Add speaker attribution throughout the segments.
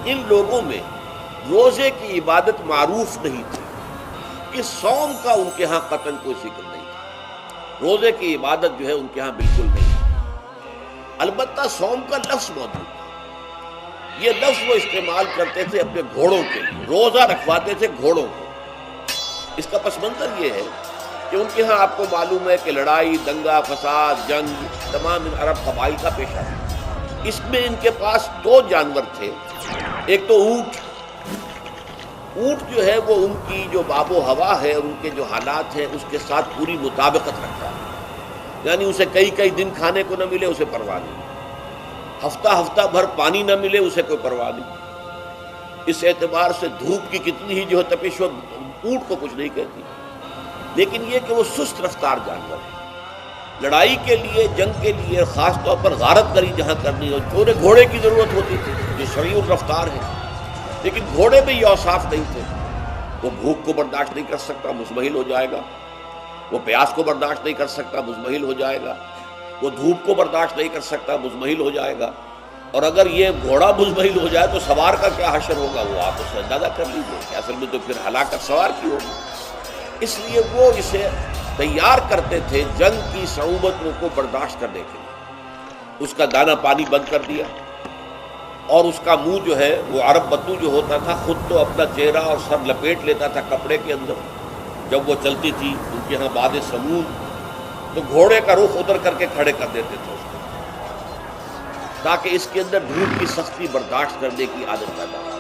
Speaker 1: ان لوگوں میں روزے کی عبادت معروف نہیں تھی، کہ صوم کا ان کے ہاں قطعاً کوئی ذکر نہیں تھا، روزے کی عبادت جو ہے ان کے ہاں بالکل نہیں تھی۔ البتہ صوم کا لفظ موجود ہے، یہ لفظ وہ استعمال کرتے تھے اپنے گھوڑوں کے لیے، روزہ رکھواتے تھے گھوڑوں کو۔ اس کا پس منظر یہ ہے کہ ان کے ہاں آپ کو معلوم ہے کہ لڑائی، دنگا فساد، جنگ تمام ان عرب قبائل کا پیشہ تھا۔ اس میں ان کے پاس دو جانور تھے، ایک تو اونٹ جو ہے وہ ان کی جو آب و ہوا ہے اور ان کے جو حالات ہیں اس کے ساتھ پوری مطابقت رکھتا ہے، یعنی اسے کئی دن کھانے کو نہ ملے اسے پرواہ نہیں، ہفتہ بھر پانی نہ ملے اسے کوئی پرواہ نہیں۔ اس اعتبار سے دھوپ کی کتنی ہی جو ہے تپش ہو اونٹ کو کچھ نہیں کہتی، لیکن یہ کہ وہ سست رفتار جانور ہے، لڑائی کے لیے، جنگ کے لیے، خاص طور پر غارت گری جہاں کرنی ہو پورے گھوڑے کی ضرورت ہوتی تھی جو سریع الرفتار ہے، لیکن گھوڑے میں یہ اوصاف نہیں تھے۔ وہ بھوک کو برداشت نہیں کر سکتا، مزمحل ہو جائے گا، وہ پیاس کو برداشت نہیں کر سکتا، مزمحل ہو جائے گا، وہ دھوپ کو برداشت نہیں کر سکتا، مزمحل ہو جائے گا، اور اگر یہ گھوڑا مزمحل ہو جائے تو سوار کا کیا حشر ہوگا، وہ آپ اسے اندازہ کر لیجیے کہ اصل میں تو پھر ہلاکت سوار کی ہوگی۔ اس لیے وہ اسے تیار کرتے تھے جنگ کی صعوبتوں کو برداشت کرنے کے لیے۔ اس کا دانہ پانی بند کر دیا، اور اس کا منہ جو ہے وہ عرب بدو جو ہوتا تھا خود تو اپنا چہرہ اور سر لپیٹ لیتا تھا کپڑے کے اندر جب وہ چلتی تھی ان کے ہاں باد سمود، تو گھوڑے کا رخ ادھر کر کے کھڑے کر دیتے تھے اس کو، تاکہ اس کے اندر دھوپ کی سختی برداشت کرنے کی عادت پیدا ہو،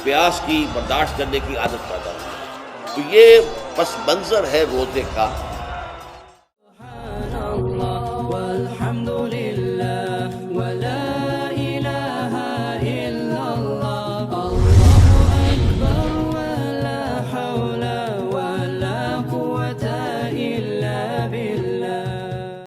Speaker 1: پیاس کی برداشت کرنے کی عادت پیدا ہو۔ تو یہ پس منظر ہے روزے کا۔
Speaker 2: سبحان اللہ والحمد للہ۔